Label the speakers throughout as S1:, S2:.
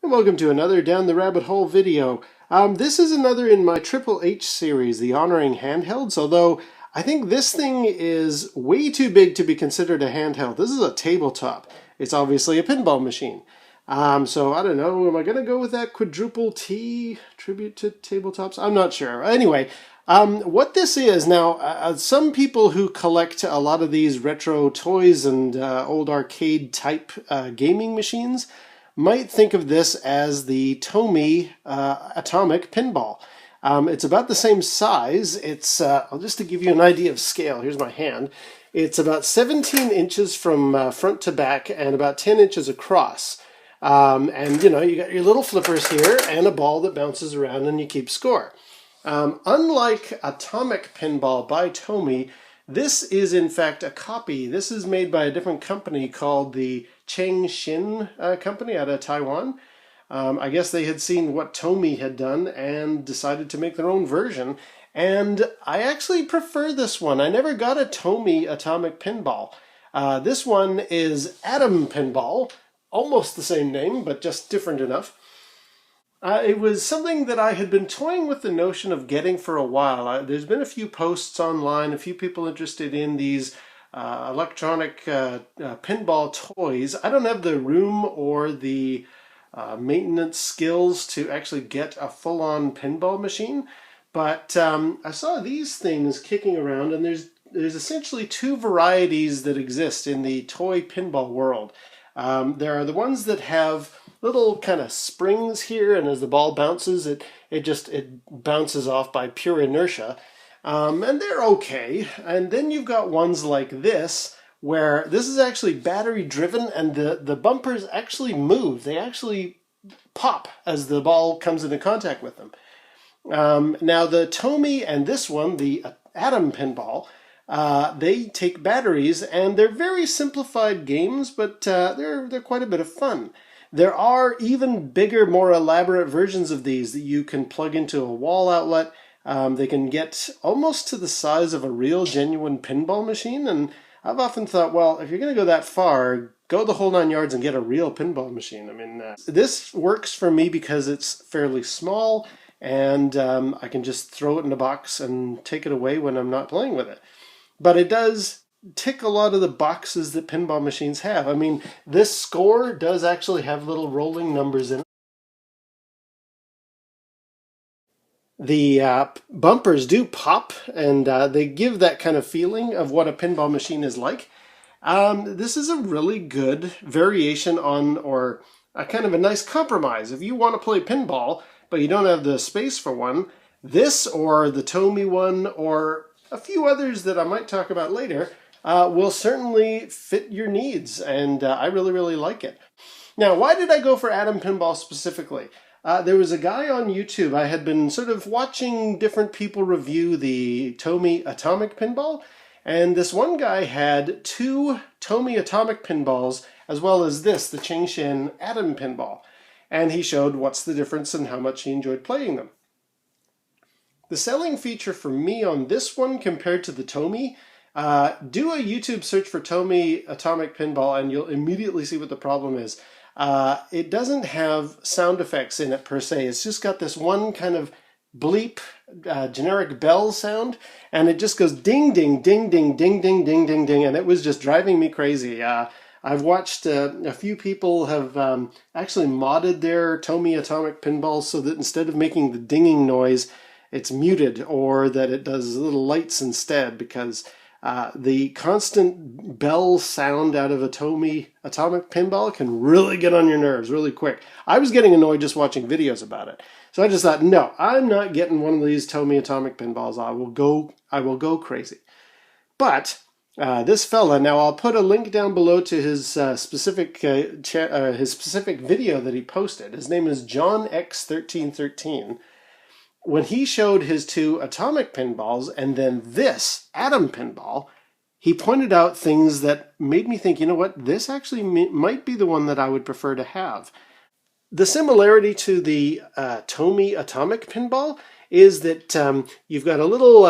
S1: And welcome to another Down the Rabbit Hole video. This is another in my Triple H series, the Honoring Handhelds, although I think this thing is way too big to be considered a handheld. This is a tabletop. It's obviously a pinball machine. So I don't know, am I going to go with that quadruple T, tribute to tabletops? I'm not sure. Anyway, what this is, now some people who collect a lot of these retro toys and old arcade type gaming machines might think of this as the Tomy Atomic Pinball. It's about the same size. It's, just to give you an idea of scale, here's my hand. It's about 17 inches from front to back and about 10 inches across. And you know, you got your little flippers here and a ball that bounces around and you keep score. Unlike Atomic Pinball by Tomy, this is in fact a copy. This is made by a different company called the Cheng Ching company out of Taiwan. I guess they had seen what Tomy had done and decided to make their own version. And I actually prefer this one. I never got a Tomy Atomic Pinball. This one is Atom Pinball, almost the same name, but just different enough. It was something that I had been toying with the notion of getting for a while. There's been a few posts online, a few people interested in these electronic pinball toys. I don't have the room or the maintenance skills to actually get a full-on pinball machine, but I saw these things kicking around, and there's essentially two varieties that exist in the toy pinball world. There are the ones that have little kind of springs here, and as the ball bounces, it bounces off by pure inertia, and they're okay. And then you've got ones like this, where this is actually battery driven, and the bumpers actually move. They actually pop as the ball comes into contact with them. Now the Tomy and this one, the Atom Pinball, they take batteries, and they're very simplified games, but they're quite a bit of fun. There are even bigger, more elaborate versions of these that you can plug into a wall outlet. They can get almost to the size of a real, genuine pinball machine, and I've often thought, well, if you're going to go that far, go the whole 9 yards and get a real pinball machine. I mean, this works for me because it's fairly small, and I can just throw it in a box and take it away when I'm not playing with it. But it does tick a lot of the boxes that pinball machines have. I mean, this score does actually have little rolling numbers in it. The bumpers do pop, and they give that kind of feeling of what a pinball machine is like. This is a really good variation on, or a kind of a nice compromise. If you want to play pinball, but you don't have the space for one, this or the Tomy one, or a few others that I might talk about later, will certainly fit your needs, and I really, really like it. Now, why did I go for Atom Pinball specifically? There was a guy on YouTube. I had been sort of watching different people review the Tomy Atomic Pinball, and this one guy had two Tomy Atomic Pinballs, as well as this, the Cheng Ching Atom Pinball, and he showed what's the difference and how much he enjoyed playing them. The selling feature for me on this one compared to the Tomy, do a YouTube search for Tomy Atomic Pinball and you'll immediately see what the problem is. It doesn't have sound effects in it per se. It's just got this one kind of bleep, generic bell sound, and it just goes ding, ding, ding, ding, ding, ding, ding, ding, ding, and it was just driving me crazy. I've watched a few people have actually modded their Tomy Atomic Pinballs so that instead of making the dinging noise, it's muted, or that it does little lights instead, because the constant bell sound out of a Tomy Atomic Pinball can really get on your nerves really quick. I was getting annoyed just watching videos about it. So I just thought, no, I'm not getting one of these Tomy Atomic Pinballs. I will go crazy. But this fella, now I'll put a link down below to his specific video that he posted. His name is John X1313. When he showed his two Atomic Pinballs and then this Atom Pinball, he pointed out things that made me think, you know what, this actually might be the one that I would prefer to have. The similarity to the Tomy Atomic Pinball is that you've got a little,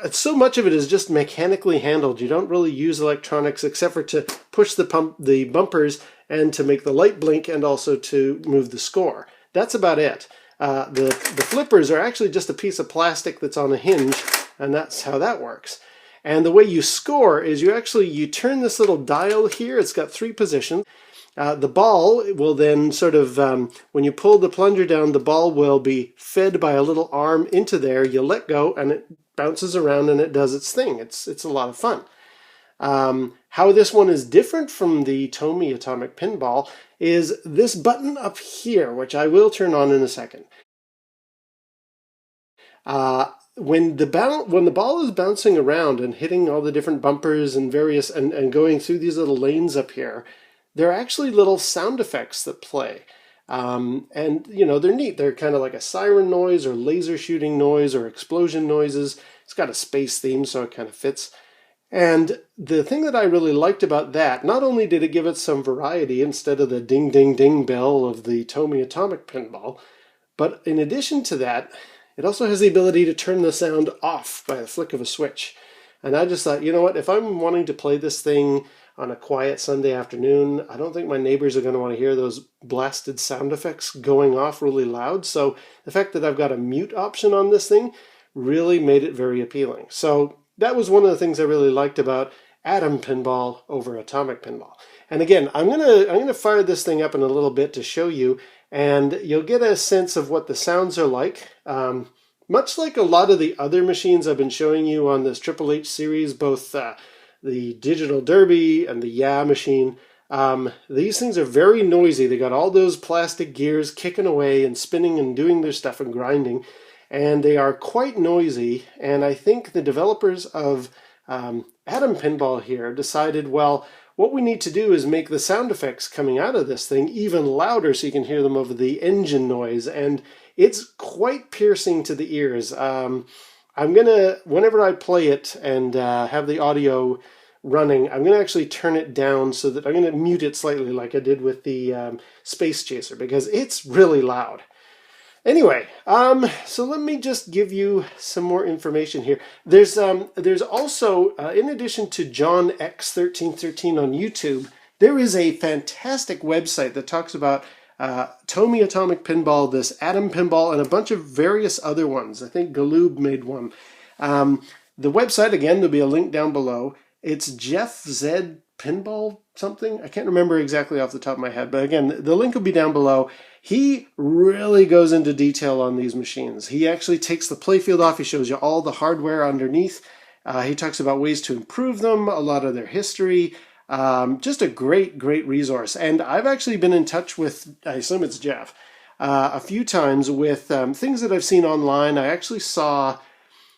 S1: so much of it is just mechanically handled. You don't really use electronics except for to push the bumpers and to make the light blink and also to move the score. That's about it. The flippers are actually just a piece of plastic that's on a hinge, and that's how that works. And the way you score is you turn this little dial here. It's got 3 positions. The ball will then sort of, when you pull the plunger down, the ball will be fed by a little arm into there. You let go and it bounces around and it does its thing. It's a lot of fun. How this one is different from the Tomy Atomic Pinball is this button up here, which I will turn on in a second. When the ball is bouncing around and hitting all the different bumpers and various and going through these little lanes up here, there are actually little sound effects that play. And you know, they're neat. They're kind of like a siren noise or laser shooting noise or explosion noises. It's got a space theme, so it kind of fits. And the thing that I really liked about that, not only did it give it some variety instead of the ding ding ding bell of the Tomy Atomic Pinball, but in addition to that, it also has the ability to turn the sound off by a flick of a switch. And I just thought, you know what, if I'm wanting to play this thing on a quiet Sunday afternoon, I don't think my neighbors are going to want to hear those blasted sound effects going off really loud. So the fact that I've got a mute option on this thing really made it very appealing. So that was one of the things I really liked about Atom Pinball over Atomic Pinball. And again, I'm gonna fire this thing up in a little bit to show you, and you'll get a sense of what the sounds are like. Much like a lot of the other machines I've been showing you on this Triple H series, both the Digital Derby and the Yeah machine, these things are very noisy. They got all those plastic gears kicking away and spinning and doing their stuff and grinding, and they are quite noisy. And I think the developers of Atom Pinball here decided, well, what we need to do is make the sound effects coming out of this thing even louder so you can hear them over the engine noise, and it's quite piercing to the ears. I'm gonna, whenever I play it and have the audio running, I'm gonna actually turn it down so that I'm gonna mute it slightly like I did with the Space Chaser, because it's really loud. Anyway, so let me just give you some more information here. There's also, in addition to John X1313 on YouTube, there is a fantastic website that talks about Tomy Atomic Pinball, this Atom Pinball, and a bunch of various other ones. I think Galoob made one. The website, again, there'll be a link down below. It's Jeff Z Pinball something. I can't remember exactly off the top of my head, but again, the link will be down below. He really goes into detail on these machines. He actually takes the playfield off. He shows you all the hardware underneath. He talks about ways to improve them, a lot of their history. Just a great resource. And I've actually been in touch with, I assume it's Jeff, a few times with things that I've seen online. I actually saw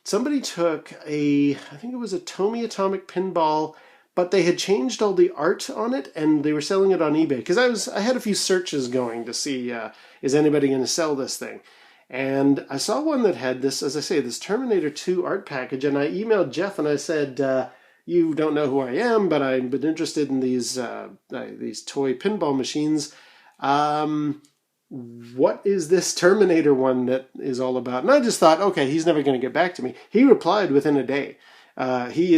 S1: somebody took I think it was a Tomy Atomic Pinball, but they had changed all the art on it and they were selling it on eBay. Because I had a few searches going to see, is anybody going to sell this thing? And I saw one that had this, as I say, this Terminator 2 art package, and I emailed Jeff and I said, you don't know who I am, but I've been interested in these toy pinball machines. What is this Terminator one that is all about? And I just thought, okay, he's never going to get back to me. He replied within a day. He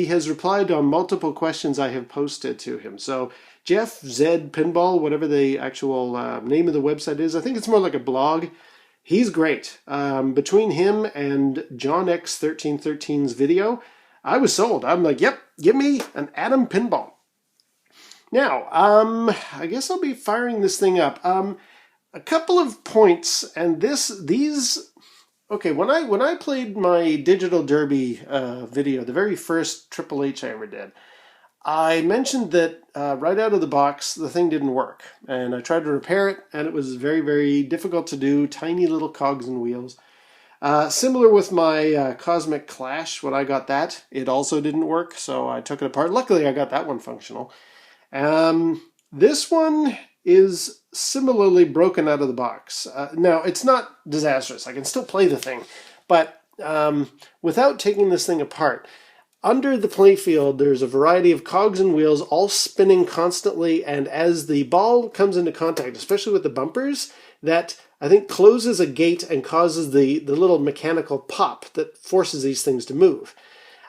S1: has replied on multiple questions I have posted to him. So Jeff Z Pinball, whatever the actual name of the website is, I think it's more like a blog. He's great. Between him and John X1313's video, I was sold. I'm like, yep, give me an Atom Pinball. Now, I guess I'll be firing this thing up. A couple of points, and these. Okay, when I played my Digital Derby video, the very first Triple H I ever did, I mentioned that right out of the box, the thing didn't work. And I tried to repair it, and it was very difficult to do, tiny little cogs and wheels. Similar with my Cosmic Clash, when I got that, it also didn't work, so I took it apart. Luckily, I got that one functional. This one is similarly broken out of the box. Now, it's not disastrous. I can still play the thing, but without taking this thing apart, under the playfield, there's a variety of cogs and wheels all spinning constantly, and as the ball comes into contact, especially with the bumpers, that I think closes a gate and causes the little mechanical pop that forces these things to move.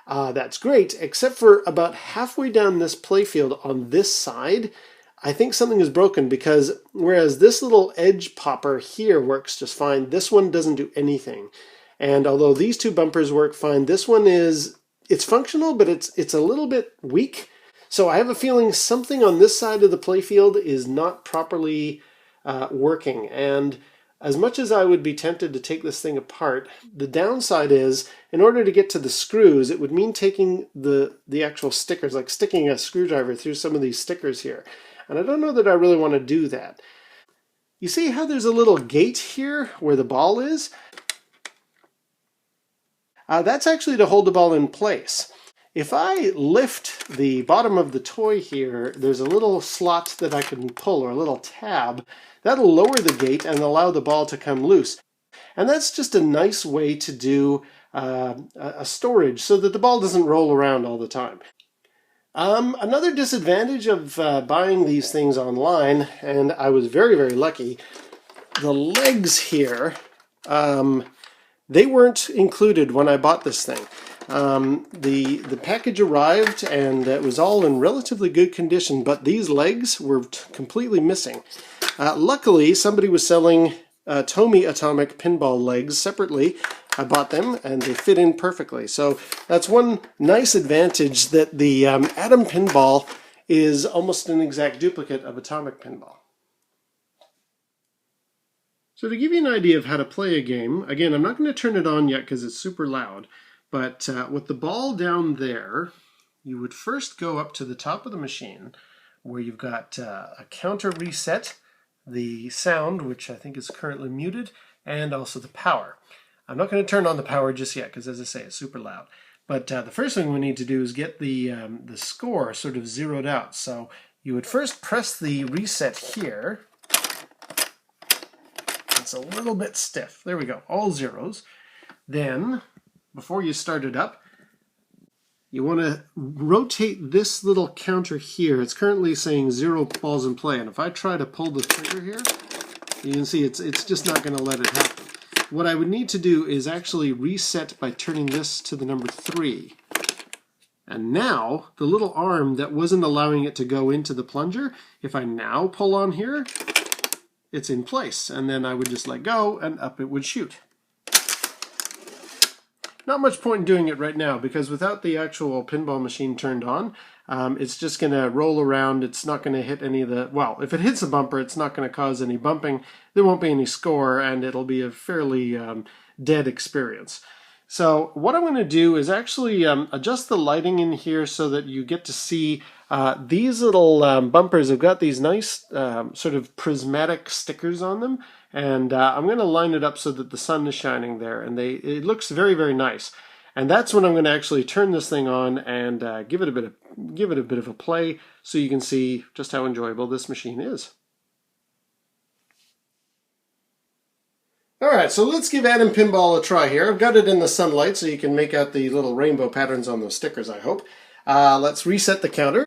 S1: That's great, except for about halfway down this playfield on this side, I think something is broken, because whereas this little edge popper here works just fine, this one doesn't do anything. And although these two bumpers work fine, this one it's functional, but it's a little bit weak. So I have a feeling something on this side of the playfield is not properly working. And as much as I would be tempted to take this thing apart, the downside is, in order to get to the screws, it would mean taking the actual stickers, like sticking a screwdriver through some of these stickers here. And I don't know that I really want to do that. You see how there's a little gate here where the ball is? That's actually to hold the ball in place. If I lift the bottom of the toy here, there's a little slot that I can pull, or a little tab. That'll lower the gate and allow the ball to come loose. And that's just a nice way to do a storage so that the ball doesn't roll around all the time. Another disadvantage of buying these things online, and I was very, very lucky, the legs here, they weren't included when I bought this thing. The package arrived and it was all in relatively good condition, but these legs were completely missing. Luckily, somebody was selling Tomy Atomic Pinball legs separately. I bought them and they fit in perfectly. So that's one nice advantage, that the Atom Pinball is almost an exact duplicate of Atomic Pinball. So to give you an idea of how to play a game, again, I'm not going to turn it on yet because it's super loud, but with the ball down there, you would first go up to the top of the machine where you've got a counter reset, the sound, which I think is currently muted, and also the power. I'm not going to turn on the power just yet because, as I say, it's super loud. But the first thing we need to do is get the score sort of zeroed out. So you would first press the reset here. It's a little bit stiff. There we go, all zeros. Then, before you start it up, you want to rotate this little counter here. It's currently saying 0 balls in play, and if I try to pull the trigger here, you can see it's just not going to let it happen. What I would need to do is actually reset by turning this to the number 3. And now, the little arm that wasn't allowing it to go into the plunger, if I now pull on here, it's in place. And then I would just let go and up it would shoot. Not much point in doing it right now, because without the actual pinball machine turned on, it's just going to roll around. It's not going to hit any of the, well, if it hits a bumper, it's not going to cause any bumping. There won't be any score, and it'll be a fairly dead experience. So what I'm going to do is actually adjust the lighting in here so that you get to see these little bumpers have got these nice sort of prismatic stickers on them. And I'm going to line it up so that the sun is shining there, and it looks very, very nice. And that's when I'm going to actually turn this thing on and give it a bit of a play, so you can see just how enjoyable this machine is. All right, so let's give Atom Pinball a try here. I've got it in the sunlight so you can make out the little rainbow patterns on those stickers, I hope. Let's reset the counter.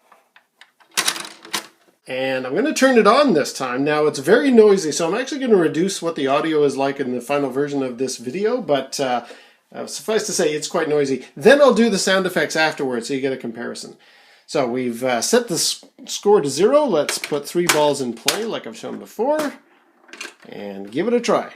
S1: And I'm going to turn it on this time. Now, it's very noisy, so I'm actually going to reduce what the audio is like in the final version of this video, but suffice to say, it's quite noisy. Then I'll do the sound effects afterwards so you get a comparison. So we've set the score to 0. Let's put 3 balls in play like I've shown before, and give it a try.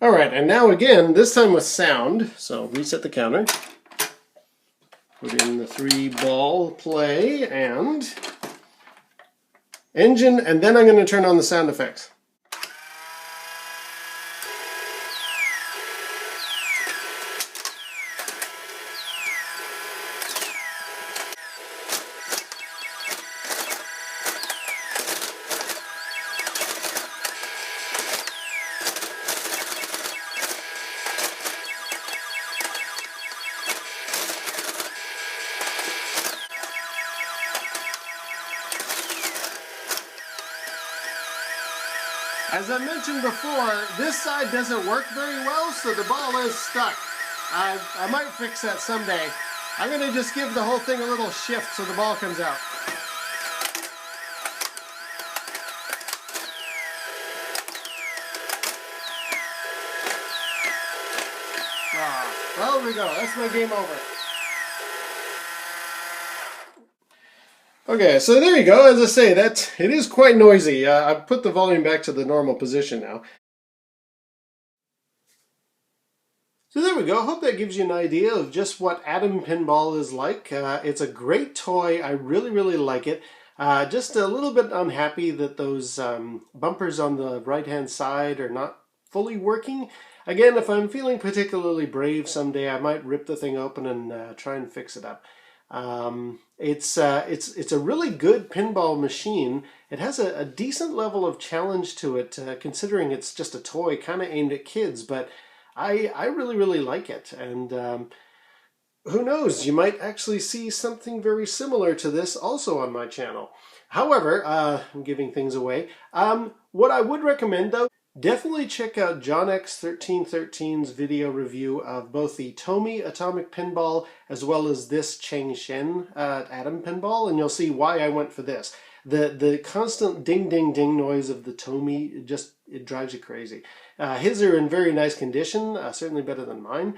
S1: All right, and now again, this time with sound. So reset the counter. Put in the 3-ball play and engine, and then I'm going to turn on the sound effects. As I mentioned before, this side doesn't work very well, so the ball is stuck. I might fix that someday. I'm going to just give the whole thing a little shift so the ball comes out. Well, there we go. That's my game over. Okay, so there you go. As I say, it is quite noisy. I've put the volume back to the normal position now. So there we go. Hope that gives you an idea of just what Atom Pinball is like. It's a great toy. I really, really like it. Just a little bit unhappy that those bumpers on the right-hand side are not fully working. Again, if I'm feeling particularly brave someday, I might rip the thing open and try and fix it up. It's a really good pinball machine. It has a decent level of challenge to it, considering it's just a toy kind of aimed at kids, but I really, really like it. And who knows, you might actually see something very similar to this also on my channel. However, I'm giving things away. What I would recommend, though, definitely check out John X1313's video review of both the Tomy Atomic Pinball as well as this Cheng Ching Atom Pinball, and you'll see why I went for this. The constant ding ding ding noise of the Tomy, it drives you crazy. His are in very nice condition, certainly better than mine,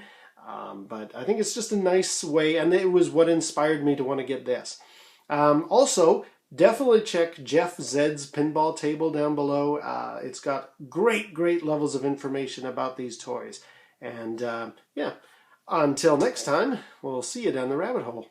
S1: but I think it's just a nice way, and it was what inspired me to want to get this. Also, definitely check Jeff Zed's pinball table down below. It's got great levels of information about these toys. And yeah, until next time, we'll see you down the rabbit hole.